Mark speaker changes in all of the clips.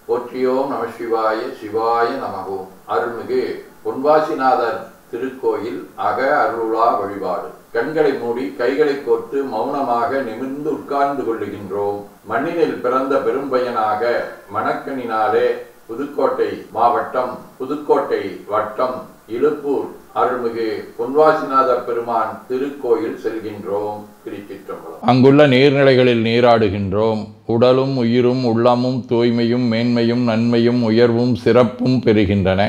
Speaker 1: போற்றியோம் நம சிவாய சிவாய நமவோம். அருள்மிகு பொன்வாசிநாதர் திருக்கோயில் அக அருளா வழிபாடு. கண்களை மூடி கைகளை கோர்த்து மௌனமாக நிமிர்ந்து உட்கார்ந்து கொள்ளுகின்றோம். மண்ணினில் பிறந்த பெரும்பயனாக மணக்கணினாலே புதுக்கோட்டை மாவட்டம் புதுக்கோட்டை வட்டம் இலுப்பூர் அருள்மிகு பொன்வாசிநாத பெருமான் திருக்கோயில் செல்கின்றோம். திருச்சிற்றம்பலம். அங்குள்ள நீர்நிலைகளில் நீராடுகின்றோம். உடலும் உயிரும் உள்ளமும் தூய்மையும் மேன்மையும் நன்மையும் உயர்வும் சிறப்பும் பெறுகின்றன.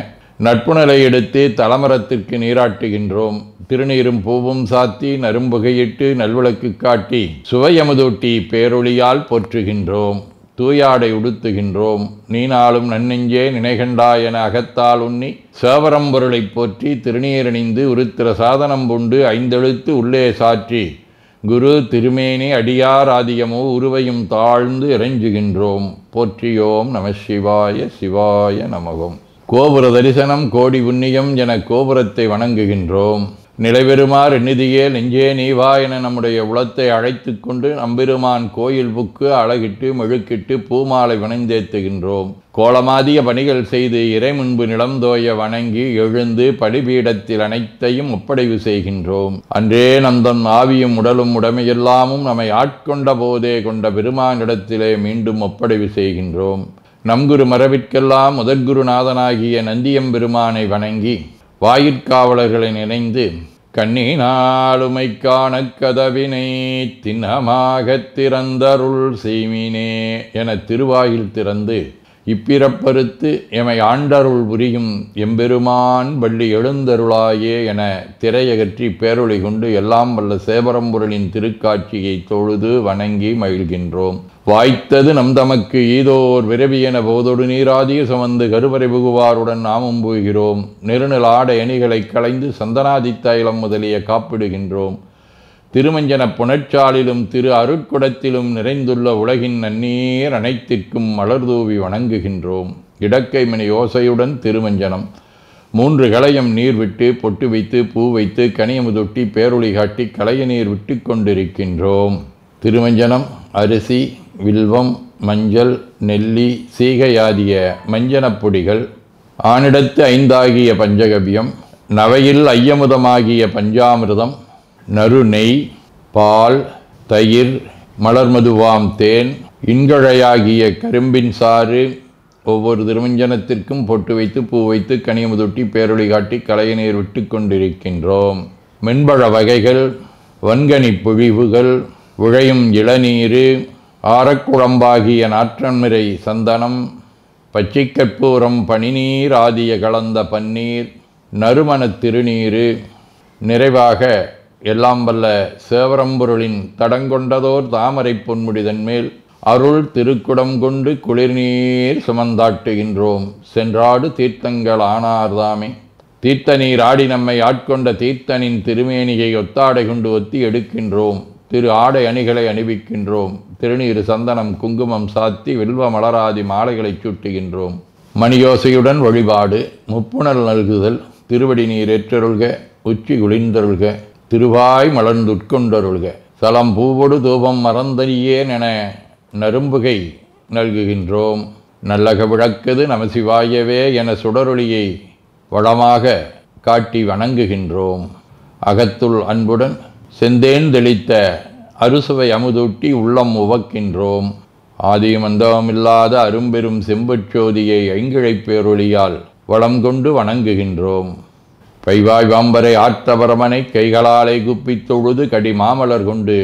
Speaker 1: நட்புணலை எடுத்து தலமரத்திற்கு நீராட்டுகின்றோம். திருநீரும் பூவும் சாத்தி நரும்புகையிட்டு நல்விளக்கு காட்டி சுவையமுதூட்டி பேரொளியால் போற்றுகின்றோம். தூயாடை உடுத்துகின்றோம். நீனாலும் நன்னெஞ்சே நினைகண்டாய் என அகத்தால் உண்ணி சேவரம்பொருளை போற்றி திருநீரணிந்து உருத்திர சாதனம் பூண்டு ஐந்தெழுத்து உள்ளே சாற்றி குரு திருமேனி அடியார் ஆதியமோ உருவையும் தாழ்ந்து இறைஞ்சுகின்றோம். போற்றியோம் நம சிவாய சிவாய நமகம். கோபுர தரிசனம் கோடி புண்ணியம் என கோபுரத்தை வணங்குகின்றோம். நிலைபெறுமாறு எண்ணிதியே நெஞ்சே நீவா என நம்முடைய உளத்தை அழைத்து கொண்டு நம்பெருமான் கோயில் புக்கு அழகிட்டு மெழுக்கிட்டு பூமாலை வணந்தேத்துகின்றோம். கோலமாதிய பணிகள் செய்து இறை முன்பு நிலந்தோய வணங்கி எழுந்து படிபீடத்தில் அனைத்தையும் ஒப்படைவு செய்கின்றோம். அன்றே நந்தன் ஆவியும் உடலும் உடமையெல்லாமும் நம்மை ஆட்கொண்ட போதே கொண்ட பெருமானிடத்திலே மீண்டும் ஒப்படைவு செய்கின்றோம். நம்குரு மரபிற்கெல்லாம் முதற்குருநாதனாகிய நந்தியம்பெருமானை வணங்கி வாயிற்காவலர்களை நினைந்து கண்ணினாலுமை காண கதவினை திண்ணமாகத் திறந்தருள் செய்மினே என திருவாயில் திறந்து இப்பிறப்பறுத்து எமை ஆண்டருள் புரியும் எம்பெருமான் வள்ளி எழுந்தருளாயே என திரையகற்றி பேரொளி கொண்டு எல்லாம் வல்ல சேவரம்பொருளின் திருக்காட்சியை தொழுது வணங்கி மகிழ்கின்றோம். வாய்த்தது நம் தமக்கு ஈதோர் விரவி என போதொடு நீராதிய சுமந்து கருவறை புகுவாருடன் நாமும் போகிறோம். நெருநில ஆடை அணிகளை களைந்து சந்தனாதி தைலம் முதலிய காப்பிடுகின்றோம். திருமஞ்சன புனச்சாலிலும் திரு அருட்குடத்திலும் நிறைந்துள்ள உலகின் நன்னீர் அனைத்திற்கும் மலர்தூவி வணங்குகின்றோம். இடக்கை மணி யோசையுடன் திருமஞ்சனம் 3 களையம் நீர் விட்டு பொட்டு வைத்து பூ வைத்து கனியமுதொட்டி பேரொளி காட்டி களைய நீர் விட்டு கொண்டிருக்கின்றோம். திருமஞ்சனம் அரிசி வில்வம் மஞ்சள் நெல்லி சீகையாதிய மஞ்சனப் பொடிகள் ஆனிடத்து 5 ஆகிய பஞ்சகவ்யம் நவையில் ஐயமுதமாகிய பஞ்சாமிர்தம் நறு நெய் பால் தயிர் மலர்மதுவாம் தேன் இன்கழையாகிய கரும்பின் சாறு ஒவ்வொரு திருமஞ்சனத்திற்கும் பொட்டு வைத்து பூ வைத்து கனியமுதொட்டி பேரொளி காட்டி களைய நீர் விட்டு கொண்டிருக்கின்றோம். மென்பழ வகைகள் வன்கனி பொழிவுகள் உழையும் இளநீர் ஆரக்குழம்பாகிய நாற்றன்மிரை சந்தனம் பச்சைக்கற்பூரம் பனிநீர் ஆதிய கலந்த பன்னீர் நறுமணத் திருநீர் நிறைவாக எல்லாம் வல்ல சேவரம்பொருளின் தடங்கொண்டதோர் தாமரை பொன்முடிதன் மேல் அருள் திருக்குடம் கொண்டு குளிர்நீர் சுமந்தாட்டுகின்றோம். சென்றாடு தீர்த்தங்கள் ஆனார்தாமே. தீர்த்த நீர் ஆடி நம்மை ஆட்கொண்ட தீர்த்தனின் திருமேனியை ஒத்தாடை கொண்டு ஒத்தி எடுக்கின்றோம். திரு ஆடை அணிகளை அணிவிக்கின்றோம். திருநீர் சந்தனம் குங்குமம் சாத்தி வில்வ மலராதி மாலைகளை சூட்டுகின்றோம். மணியோசையுடன் வழிபாடு. முப்புணல் நல்குதல். திருவடி நீர் ஏற்றருள்க உச்சி குளிர்ந்தருள்க திருவாய் மலர்ந்துட்கொண்டருள்க சலம் பூவொடு தூபம் மறந்தறியேன் என நரும்புகை நல்குகின்றோம். நல்லக விளக்குது நமசிவாயவே என சுடரொளியை வளமாக காட்டி வணங்குகின்றோம். அகத்துள் அன்புடன் செந்தேன் தெளித்த அறுசுவை அமுதூட்டி உள்ளம் உவக்கின்றோம். ஆதியும் அந்தமில்லாத அரும்பெரும் செம்புச்சோதியை ஐங்கிழை பேரொளியால் வளம் கொண்டு வணங்குகின்றோம். பைவாய் வாம்பரை ஆற்றபரமனை கைகளாலே குப்பித் தொழுது கடி மாமலர் கொண்டு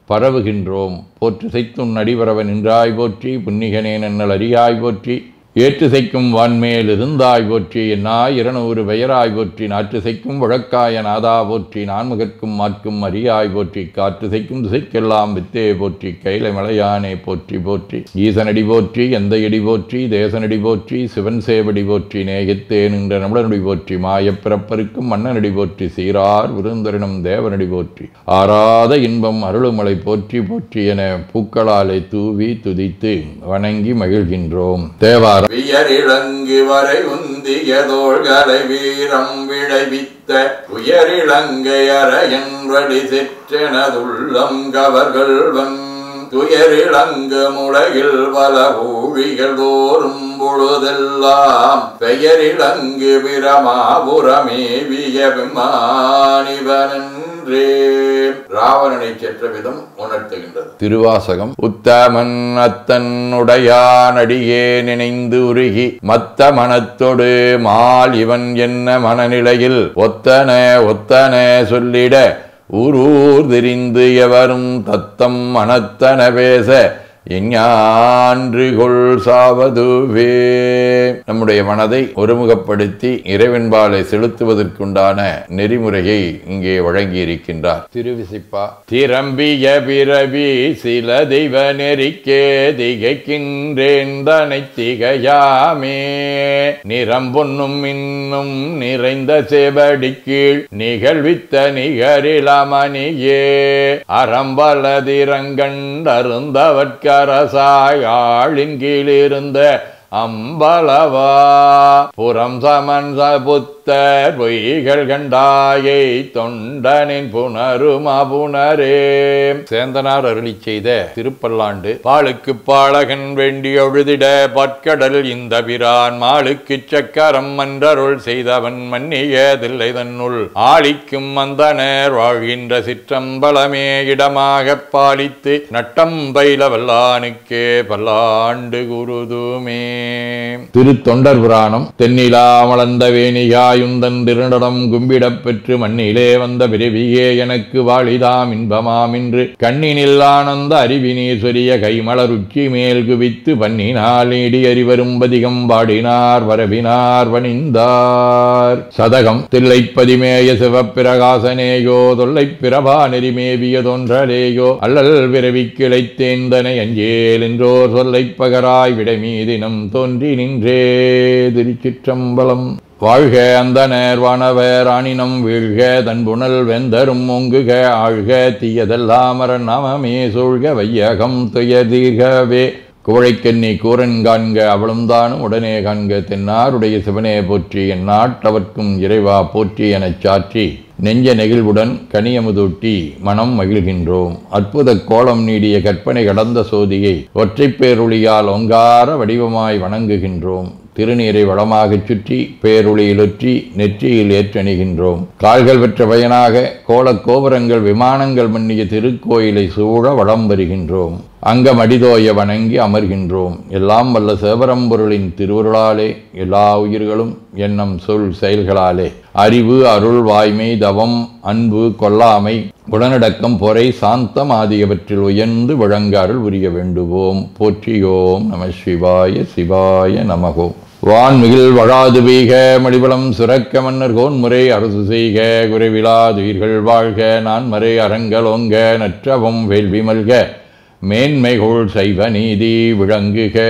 Speaker 1: பரவுகின்றோம். போற்று செய்த்தும் நடிபரவன் நின்றாய் போற்றி புன்னிகனே நன்னல் அறியாய் போற்றி ஏற்று செய்க்கும் வான்மேல் இருந்தாய் போற்றி என்னாய் 200 பெயராய் போற்றி நாற்று செய்க்கும் வழக்காய நாதா போற்றி நான்முகற்கும் மாற்கும் அறியாய் போற்றி காற்று செய்க்கும் திசைக்கெல்லாம் வித்தே போற்றி கைலை மலையானே போற்றி போற்றி ஈசனடி போற்றி எந்த எடி போற்றி தேசனடி போற்றி சிவன் சேவடி போற்றி நேயத்தே நின்ற நம்மளனடி போற்றி மாயப்பிறப்பருக்கும் மன்னனடி போற்றி சீரார் விருந்தரினம் தேவனடி போற்றி ஆராத இன்பம் அருளுமலை போற்றி போற்றி என பூக்களாலே தூவி துதித்து வணங்கி மகிழ்கின்றோம். தேவார
Speaker 2: உயரிழங்கு வரை உந்தியதோள்களை வீரம் விளைவித்த உயரிழங்கை அறையன்றடி செற்றெனதுள்ளம் கவர்கள்வன் துயரிளங்கு முளையில் பல ஊழிகள் தோறும் பொழுதெல்லாம் பெயரிளங்கு பிரமாபுரமேவிய விமானிவனன்றே. ராவணனை சென்ற விதம் உணர்த்துகின்றது.
Speaker 1: திருவாசகம். உத்தமன் அத்தன் உடையானடியே நினைந்து உருகி மத்த மனத்தொடு மால் இவன் என்ன மனநிலையில் ஒத்தன ஒத்தன சொல்லிட ஊரூர் தெரிந்து எவரும் தத்தம் மனத்தன பேச எஞ்ஞான்றுகொள் சாவதுவே. நம்முடைய மனதை ஒருமுகப்படுத்தி இறைவன்பாலை செலுத்துவதற்குண்டான நெறிமுறையை இங்கே வழங்கியிருக்கின்றார். திருவிசிப்பா. திரம்பிய பிறவி சில தெய்வ நெறிக்கே திகைக்கின்றேன் தனை திகையாமே நிறம்பொன்னும் இன்னும் நிறைந்த சேவடி கீழ் நிகழ்வித்த நிகரிலமணியே அறம்பலதிரங்கண்டருந்தவர்க்க அரசாயாளின் கீழிருந்த அம்பலவா புறம் சமன் புத்தர் பொய்கள் கண்டாயை தொண்டனின் புனருமா புனரே. சேந்தனார் அருளி செய்த திருப்பல்லாண்டு. பாலுக்கு பாலகன் வேண்டி ஒழுதிட பற்கடல் இந்த பிரான் மாளுக்கு சக்கரம் மன்றருள் செய்தவன் மன்னியதில்லை தன்னுள் ஆளிக்கும் அந்தனர் வாழ்கின்ற சிற்றம்பலமே இடமாக பாலித்து நட்டம் பயில வல்லானுக்கே பல்லாண்டு குருதுமே. திருத்தொண்டர் புராணம். தென்னிலா மலர்ந்த வேணியாயுந்தன் திருநடம் கும்பிடப் பெற்று மண்ணிலே வந்த பிறவியே எனக்கு வாழிதாம் இன்பமாம் என்று கண்ணினில் ஆனந்த அறிவினீஸ்வரிய கைமலர் உச்சி மேல் குவித்து பண்ணினால் நீடி அறிவரும் பதிகம் பாடினார் வரவினார் வணிந்தார். சதகம். தில்லைப்பதிமேய சிவப்பிரகாசனேயோ தொல்லை பிரபா நெறிமேவிய தோன்றலேயோ அல்லல் பிறவி கிளைத்தேந்தனை அஞ்சேல் என்றோர் சொல்லை பகராய் விடைமீதினம் தோன்றி நின்றே. திருச்சிற்றம்பலம். வாழ்க அந்தனர் வானவர் ஆணினம் வீழ்க தன்புணல் வெந்தரும் ஒங்குக ஆழ்க தீயதெல்லாம் நாமமே சூழ்க வையகம் துயதீர்கவே. குவழைக்கண்ணி கூரன் காண்க அவளும் தானும் உடனே காண்க தென்னாருடைய சிவனே போற்றி எந்நாட்டவர்க்கும் இறைவா போற்றி எனச் சாற்றி நெஞ்ச நெகிழ்வுடன் கனியமுதூட்டி மனம் மகிழ்கின்றோம். அற்புத கோலம் நீடிய கற்பனை கடந்த சோதியை ஒற்றைப் பேருளியால் ஒங்கார வடிவமாய் வணங்குகின்றோம். திருநீரை வளமாகச் சுற்றி பேருளியிலொற்றி நெற்றியில் ஏற்றணிகின்றோம். கால்கள் பெற்ற பயனாக கோலக்கோபுரங்கள் விமானங்கள் மன்னிய திருக்கோயிலை சூழ வளம் வருகின்றோம். அங்கம் அடிதோய வணங்கி அமர்கின்றோம். எல்லாம் வல்ல சிவபரம்பொருளின் திருவருளாலே எல்லா உயிர்களும் எண்ணம் சொல் செயல்களாலே அறிவு அருள் வாய்மை தவம் அன்பு கொல்லாமை குணநடக்கம் பொறை சாந்தம் ஆகியவற்றில் உயர்ந்து வழங்க அருள் புரிய வேண்டுவோம். போற்றியோம் நம சிவாய சிவாய நமகோம். வான்மிகில் வழாது பெய்க மடிவளம் சுரக்க மன்னர் கோன்முறை அரசு செய்க குறைவிலாதுயிர்கள் வாழ்க நான்மறை அறங்கலோங்க நற்றவம் வேள்வி மல்க மேன்மைகோள் சைவ நீதி விளங்குக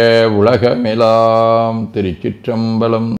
Speaker 1: உலகமெலாம். திருச்சிற்றம்பலம்.